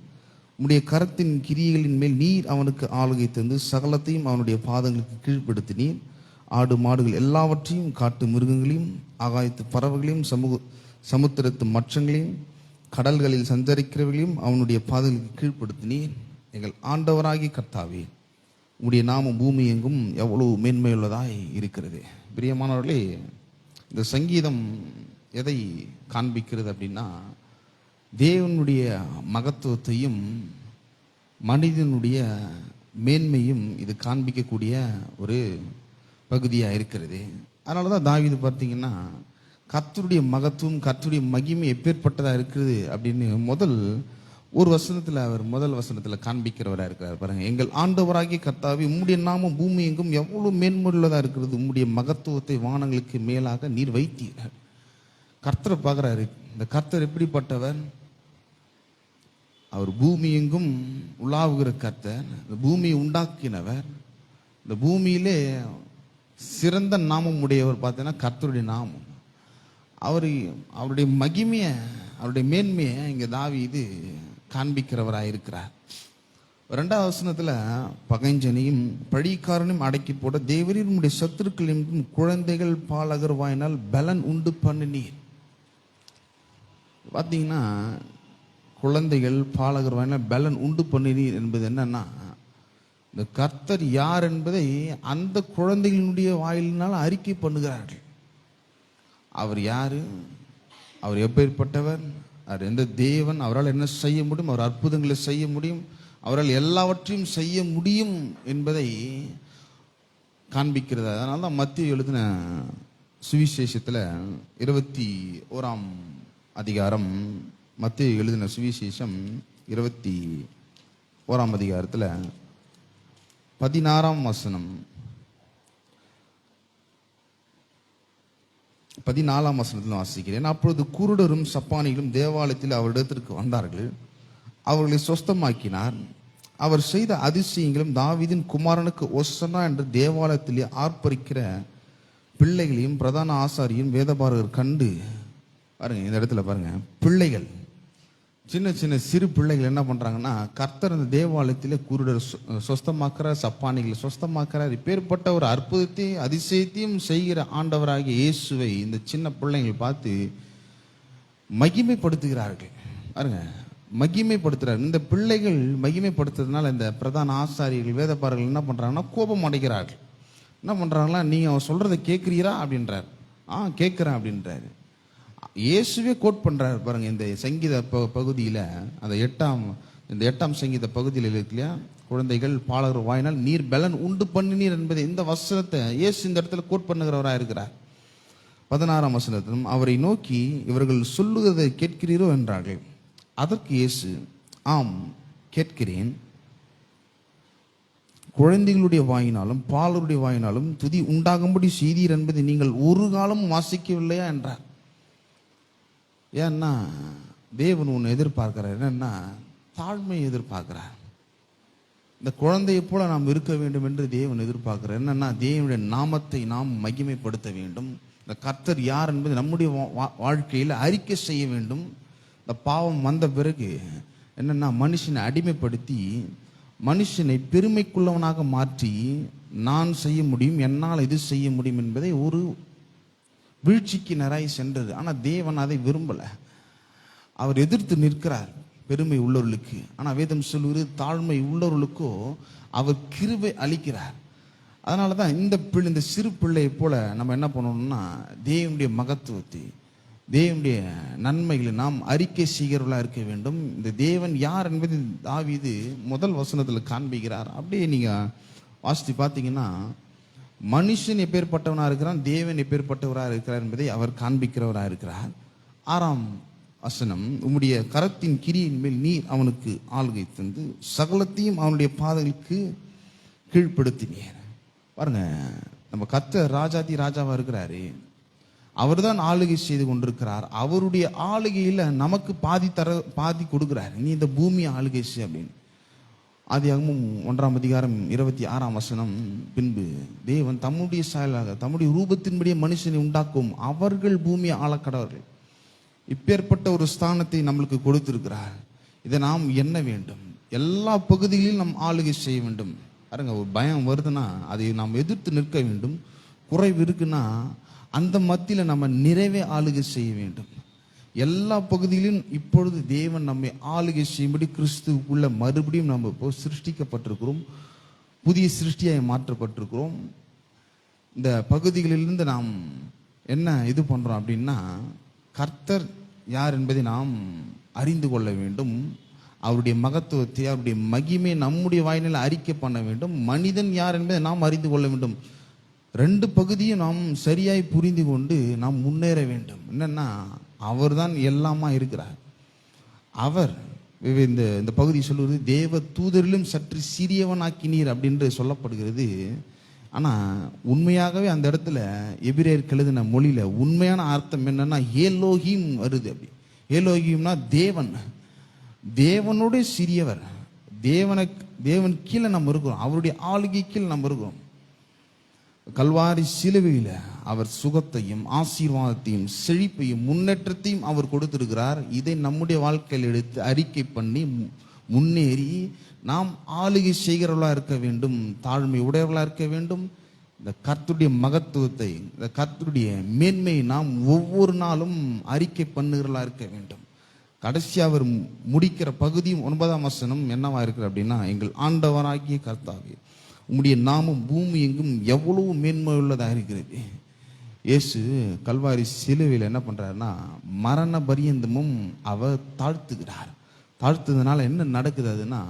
உம்முடைய கரத்தின் கிரியைகளின் மேல் நீர் அவனுக்கு ஆளுகை தந்து சகலத்தையும் அவனுடைய பாதங்களுக்கு கீழ்ப்படுத்தினீர். ஆடு மாடுகள் எல்லாவற்றையும், காட்டு மிருகங்களையும், ஆகாயத்து பறவைகளையும், சமுத்திரத்து மற்றங்களையும், கடல்களில் சஞ்சரிக்கிறவர்களையும் அவனுடைய பாதங்களுக்கு கீழ்ப்படுத்தினீர். எங்கள் ஆண்டவராகி கர்த்தாவே, உம்முடைய நாமம் பூமி எங்கும் எவ்வளவு மேன்மையுள்ளதாய் இருக்கிறது. பிரியமானவர்களே, இந்த சங்கீதம் எதை காண்பிக்கிறது அப்படின்னா, தேவனுடைய மகத்துவத்தையும் மனிதனுடைய மேன்மையும் இது காண்பிக்கக்கூடிய ஒரு பகுதியாக இருக்கிறது. அதனால தான் தாவீது பார்த்தீங்கன்னா கர்த்தருடைய மகத்துவம் கர்த்தருடைய மகிமை எப்பேற்பட்டதாக இருக்குது அப்படின்னு முதல் வசனத்தில் காண்பிக்கிறவராக இருக்கிறார். பாருங்க, எங்கள் ஆண்டவராகிய கர்த்தாவே, உம்முடைய நாமம் பூமி எங்கும் எவ்வளவு மேன்மையுள்ளதாக இருக்கிறது. உம்முடைய மகத்துவத்தை வானங்களுக்கு மேலாக நீர் வைத்தீர்கள். கர்த்தரை பார்க்குறாரு. இந்த கர்த்தர் எப்படிப்பட்டவர்? அவர் பூமி எங்கும் உலாவுகிற கர்த்தர், இந்த பூமியை உண்டாக்கினவர். இந்த பூமியிலே சிறந்த நாமம் உடையவர் பார்த்தீங்கன்னா கர்த்தருடைய நாமம். அவருடைய மகிமையை, அவருடைய மேன்மையை இங்கே தாவீது காண்பிக்கிறவராக இருக்கிறார். 2வது வசனத்தில் பகைஞ்சனையும் பழிக்காரனையும் அடக்கி போட தேவரீர் உம்முடைய சத்துருக்களின் குழந்தைகள் பாலகர் வாயினால் பலன் உண்டு பண்ணினீர். பார்த்தீங்கன்னா குழந்தைகள் பாலகர் வாயினால் பலன் உண்டு பண்ணினீர் என்பது என்னன்னா, இந்த கர்த்தர் யார் என்பதை அந்த குழந்தைகளுடைய வாயிலினால் அறிக்கை பண்ணுகிறார்கள். அவர் யாரு, அவர் எப்பேற்பட்டவர், அவர் எந்த தேவன், அவரால் என்ன செய்ய முடியும், அவர் அற்புதங்களை செய்ய முடியும், அவரால் எல்லாவற்றையும் செய்ய முடியும் என்பதை காண்பிக்கிறது. அதனால தான் மத்திய எழுதின சுவிசேஷத்தில் 21ஆம் அதிகாரம், மத்திய எழுதின சுவிசேஷம் 21ஆம் அதிகாரத்தில் 16ஆம் வசனம் 14ஆம் வசனத்தில் வாசிக்கிறேன். அப்பொழுது குருடரும் சப்பானிகளும் தேவாலயத்தில் அவரிடத்திற்கு வந்தார்கள். அவர்களை சொஸ்தமாக்கினார். அவர் செய்த அதிசயங்களும் தாவீதின் குமாரனுக்கு ஒசன்னா என்று தேவாலயத்திலே ஆர்ப்பரிக்கிற பிள்ளைகளையும் பிரதான ஆசாரியும் வேதபாரகர் கண்டு, பாருங்க இந்த இடத்துல பாருங்க, பிள்ளைகள், சின்ன சின்ன சிறு பிள்ளைகள் என்ன பண்றாங்கன்னா, கர்த்தர் அந்த தேவாலயத்திலே குருடர் சொஸ்தமாக்குறார், சப்பானிகளை சொஸ்தமாக்குறார். இப்பேற்பட்ட ஒரு அற்புதத்தையும் அதிசயத்தையும் செய்கிற ஆண்டவராகிய இயேசுவை இந்த சின்ன பிள்ளைகள் பார்த்து மகிமைப்படுத்துகிறார்கள். பாருங்க, மகிமைப்படுத்துறாரு. இந்த பிள்ளைகள் மகிமைப்படுத்துறதுனால இந்த பிரதான ஆசாரியர்கள் வேதபாரகர்கள் என்ன பண்றாங்கன்னா கோபம் அடைகிறார்கள். என்ன பண்றாங்களா, நீங்க அவன் சொல்றதை கேட்கிறீரா அப்படின்றார். கேட்கிறேன் அப்படின்றாரு. இயேசுவே கோட் பண்றாரு பாருங்க. இந்த சங்கீத பகுதியில், அந்த 8ஆம் சங்கீத பகுதியில் இருக்கு இல்லையா, குழந்தைகள் பாலகர் வாயினால் நீர் பலன் உண்டு பண்ணினீர் என்பதை, இந்த வசனத்தை இயேசு இந்த இடத்துல கோட் பண்ணுகிறவராக இருக்கிறார். 16ஆம் வசனத்திலும் அவரை நோக்கி இவர்கள் சொல்லுவதை கேட்கிறீரோ என்றார்கள். அதற்கு இயேசு, ஆம் கேட்கிறேன். குழந்தைகளுடைய வாயினாலும் பாலருடைய வாயினாலும் துதி உண்டாகும்படி செய்தீர் என்பதை நீங்கள் ஒரு காலம் வாசிக்கவில்லையா என்றார். ஏன்னா தேவன் ஒன்று எதிர்பார்க்கிறார். என்னன்னா, தாழ்மையை எதிர்பார்க்கிறார். இந்த குழந்தையை போல நாம் இருக்க வேண்டும் என்று தேவன் எதிர்பார்க்கிறார். என்னன்னா, தேவனுடைய நாமத்தை நாம் மகிமைப்படுத்த வேண்டும். இந்த கர்த்தர் யார் என்பதை நம்முடைய வாழ்க்கையில் அறிக்கை செய்ய வேண்டும். இந்த பாவம் வந்த பிறகு என்னன்னா, மனுஷனை அடிமைப்படுத்தி மனுஷனை பெருமைக்குள்ளவனாக மாற்றி நான் செய்ய முடியும், என்னால் இது செய்ய முடியும் என்பதை ஒரு வீழ்ச்சிக்கு நேராய் சென்றது. ஆனால் தேவன் அதை விரும்பலை. அவர் எதிர்த்து நிற்கிறார் பெருமை உள்ளவர்களுக்கு. ஆனால் வேதம் சொல்லுவது, தாழ்மை உள்ளவர்களுக்கோ அவர் கிருபை அளிக்கிறார். அதனால தான் இந்த சிறு பிள்ளையை போல நம்ம என்ன பண்ணணும்னா, தேவனுடைய மகத்துவத்தை, தேவனுடைய நன்மைகளை நாம் அறிக்கை செய்கிறவர்களாக இருக்க வேண்டும். இந்த தேவன் யார் என்பது தாவீது முதல் வசனத்தில் காண்பிக்கிறார். அப்படியே நீங்கள் வாசித்து பார்த்தீங்கன்னா, மனுஷன் எப்பேற்பட்டவனாக இருக்கிறான், தேவன் எப்பேற்பட்டவராக இருக்கிறார் என்பதை அவர் காண்பிக்கிறவராக இருக்கிறார். 6ஆம் வசனம், உம்முடைய கரத்தின் கிரியின் மேல் நீர் அவனுக்கு ஆளுகை தந்து சகலத்தையும் அவனுடைய பாதைகளுக்கு கீழ்ப்படுத்தினீர். பாருங்க, நம்ம கர்த்தர் ராஜாதி ராஜாவா இருக்கிறாரு. அவர் தான் ஆளுகை செய்து கொண்டிருக்கிறார். அவருடைய ஆளுகையில் நமக்கு பாதி கொடுக்கிறார். நீ இந்த பூமியை ஆளுகை செய் அப்படின்னு. ஆதியாகமம் 1ஆம் அதிகாரம் 26ஆம் வசனம், பின்பு தேவன் தம்முடைய சாயலாக தம்முடைய ரூபத்தின்படியே மனுஷனை உண்டாக்கும், அவர்கள் பூமியை ஆளக்கடவர்கள். இப்பேற்பட்ட ஒரு ஸ்தானத்தை நம்மளுக்கு கொடுத்திருக்கிறார். இதை நாம் எண்ண வேண்டும். எல்லா பகுதிகளிலும் நாம் ஆளுகை செய்ய வேண்டும். பாருங்க, ஒரு பயம் வருதுன்னா அதை நாம் எதிர்த்து நிற்க வேண்டும். குறைவு இருக்குன்னா அந்த மத்தியில் நம்ம நிறைவே ஆளுகை செய்ய வேண்டும். எல்லா பகுதியிலும் இப்பொழுது தேவன் நம்மை ஆளுகை செய்யும்படி கிறிஸ்துவுக்குள்ள மறுபடியும் நம்ம இப்போ சிருஷ்டிக்கப்பட்டிருக்கிறோம். புதிய சிருஷ்டியாய் மாற்றப்பட்டிருக்கிறோம். இந்த பகுதிகளிலிருந்து நாம் என்ன இது பண்றோம் அப்படின்னா, கர்த்தர் யார் என்பதை நாம் அறிந்து கொள்ள வேண்டும். அவருடைய மகத்துவத்தை, அவருடைய மகிமை நம்முடைய வாயினால் அறிக்கை பண்ண வேண்டும். மனிதன் யார் என்பதை நாம் அறிந்து கொள்ள வேண்டும். ரெண்டு பகுதியும் நாம் சரியாய் புரிந்து கொண்டு நாம் முன்னேற வேண்டும். என்னன்னா, அவர் தான் எல்லாமா இருக்கிறார். அவர் இந்த பகுதி சொல்வது தேவ தூதரிலும் சற்று சிறியவனாக்கினீர் அப்படின்று சொல்லப்படுகிறது. ஆனால் உண்மையாகவே அந்த இடத்துல எபிரேயருக்கு எழுதின மொழியில உண்மையான அர்த்தம் என்னன்னா ஏலோகிம் வருது. அப்படி ஏலோகிம்னா தேவன், தேவனோட சிறியவர். தேவன் கீழே நம்ம இருக்கிறோம், அவருடைய ஆளுகை கீழே நம்ம இருக்கிறோம். கல்வாரி சிலுவையில் அவர் சுகத்தையும் ஆசீர்வாதத்தையும் செழிப்பையும் முன்னேற்றத்தையும் அவர் கொடுத்திருக்கிறார். இதை நம்முடைய வாழ்க்கையில் எடுத்து அறிக்கை பண்ணி முன்னேறி நாம் ஆளுகை செய்கிறவர்களாக இருக்க வேண்டும், தாழ்மை உடையவர்களாக இருக்க வேண்டும். இந்த கர்த்தருடைய மகத்துவத்தை, இந்த கர்த்தருடைய மேன்மையை நாம் ஒவ்வொரு நாளும் அறிக்கை பண்ணுகிறவர்களாக இருக்க வேண்டும். கடைசியாக அவர் முடிக்கிற பகுதியும் 9ஆம் வசனம் என்னவா இருக்கிற அப்படின்னா, எங்கள் ஆண்டவராகிய கர்த்தாவே, உம்முடைய நாமம் பூமி எங்கும் எவ்வளவு மேன்மை உள்ளதாக இருக்கிறது. இயேசு கல்வாரி சிலுவையில் என்ன பண்றாருன்னா, மரண பரியந்தமும் அவர் தாழ்த்துகிறார். தாழ்த்துறதுனால என்ன நடக்குது அதுன்னா,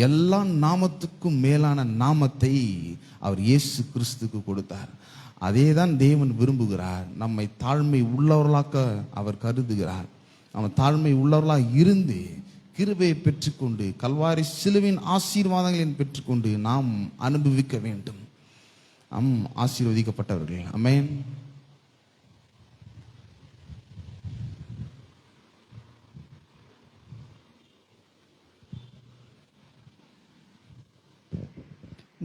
எல்லா நாமத்துக்கும் மேலான நாமத்தை அவர் இயேசு கிறிஸ்துக்கு கொடுத்தார். அதே தான் தேவன் விரும்புகிறார். நம்மை தாழ்மை உள்ளவர்களாக்க அவர் கருதுகிறார். நம்ம தாழ்மை உள்ளவர்களாக இருந்து கிருபையை பெற்றுக்கொண்டு கல்வாரி சிலுவின் ஆசீர்வாதங்களை பெற்றுக்கொண்டு நாம் அனுபவிக்க வேண்டும். ஆசீர்வதிக்கப்பட்டவர்கள். ஆமென்.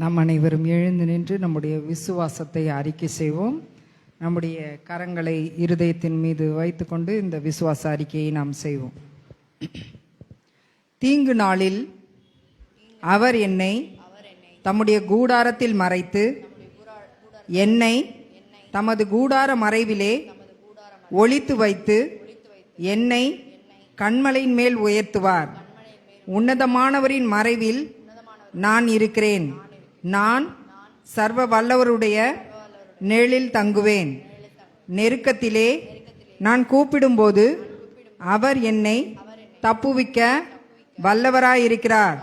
நாம் அனைவரும் எழுந்து நின்று நம்முடைய விசுவாசத்தை அறிக்கை செய்வோம். நம்முடைய கரங்களை இருதயத்தின் மீது வைத்துக்கொண்டு இந்த விசுவாச அறிக்கையை நாம் செய்வோம். தீங்கு நாளில் அவர் என்னை தம்முடைய கூடாரத்தில் மறைத்து, என்னை தமது கூடார மறைவிலே ஒளித்து வைத்து, என்னை கன்மலையின் மேல் உயர்த்துவார். உன்னதமானவரின் மறைவில் நான் இருக்கிறேன். நான் சர்வ வல்லவருடைய நிழலில் தங்குவேன். நெருக்கத்திலே நான் கூப்பிடும்போது அவர் என்னை தப்புவிக்க வல்லவராயிருக்கிறார்.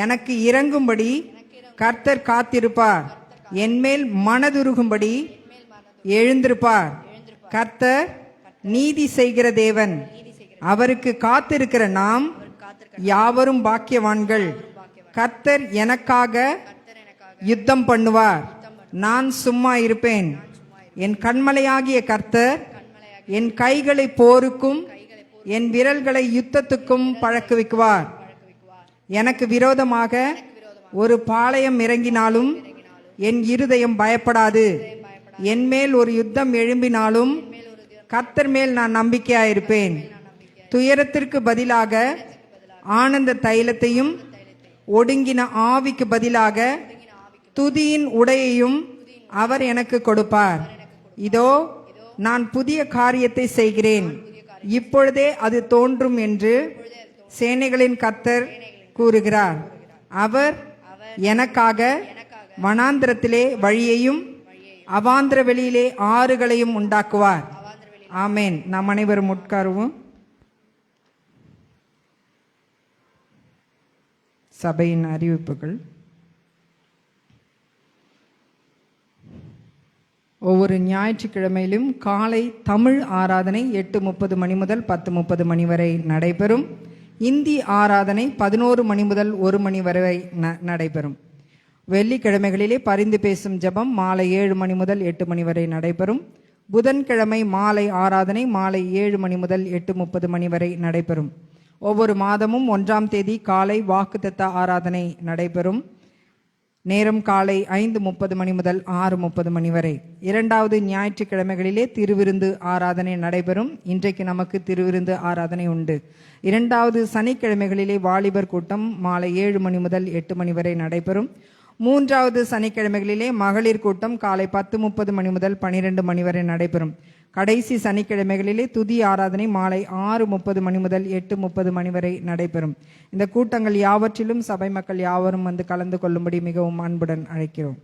எனக்கு இறங்கும்படி கர்த்தர் காத்திருப்பார். என்மேல் மனதுருகும்படி எழுந்திருப்பார். கர்த்தர் நீதி செய்கிற தேவன். அவருக்கு காத்திருக்கிற நாம் யாவரும் பாக்கியவான்கள். கர்த்தர் எனக்காக யுத்தம் பண்ணுவார். நான் சும்மா இருப்பேன். என் கண்மலையாகிய கர்த்தர் என் கைகளை போருக்கும் என் விரல்களை யுத்தத்துக்கும் பழக்குவிக்குவார். எனக்கு விரோதமாக ஒரு பாளையம் இறங்கினாலும் என் இருதயம் பயப்படாது. என் மேல் ஒரு யுத்தம் எழும்பினாலும் கர்த்தர் மேல் நான் நம்பிக்கையாயிருப்பேன். துயரத்திற்கு பதிலாக ஆனந்த தைலத்தையும் ஒடுங்கின ஆவிக்கு பதிலாக துதியின் உடையையும் அவர் எனக்கு கொடுப்பார். இதோ நான் புதிய காரியத்தை செய்கிறேன், இப்பொழுதே அது தோன்றும் என்று சேனைகளின் கர்த்தர் கூறுகிறார். அவர் எனக்காக வனாந்திரத்திலே வழியையும் அவாந்திர வெளியிலே ஆறுகளையும் உண்டாக்குவார். ஆமேன். நாம் அனைவரும் உட்காருவோம். சபையின் அறிவிப்புகள். ஒவ்வொரு ஞாயிற்றுக்கிழமையிலும் காலை தமிழ் ஆராதனை 8:30 மணி முதல் 10:30 மணி வரை நடைபெறும். இந்தி ஆராதனை 11 மணி முதல் 1 மணி வரை நடைபெறும். வெள்ளிக்கிழமைகளிலே பரிந்து பேசும் ஜெபம் மாலை 7 மணி முதல் 8 மணி வரை நடைபெறும். புதன்கிழமை மாலை ஆராதனை மாலை 7 மணி முதல் 8:30 மணி வரை நடைபெறும். ஒவ்வொரு மாதமும் 1ஆம் தேதி காலை வாக்குத்தத்த ஆராதனை நடைபெறும். நேரம் காலை 5:30 மணி முதல் 6:30 மணி வரை. 2வது ஞாயிற்றுக்கிழமைகளிலே திருவிருந்து ஆராதனை நடைபெறும். இன்றைக்கு நமக்கு திருவிருந்து ஆராதனை உண்டு. 2வது சனிக்கிழமைகளிலே வாலிபர் கூட்டம் மாலை 7 மணி முதல் 8 மணி வரை நடைபெறும். 3வது சனிக்கிழமைகளிலே மகளிர் கூட்டம் காலை 10:30 மணி முதல் 12 மணி வரை நடைபெறும். கடைசி சனிக்கிழமைகளிலே துதி ஆராதனை மாலை 6:30 மணி முதல் 8:30 மணி வரை நடைபெறும். இந்த கூட்டங்கள் யாவற்றிலும் சபை மக்கள் யாவரும் வந்து கலந்து கொள்ளும்படி மிகவும் அன்புடன் அழைக்கிறோம்.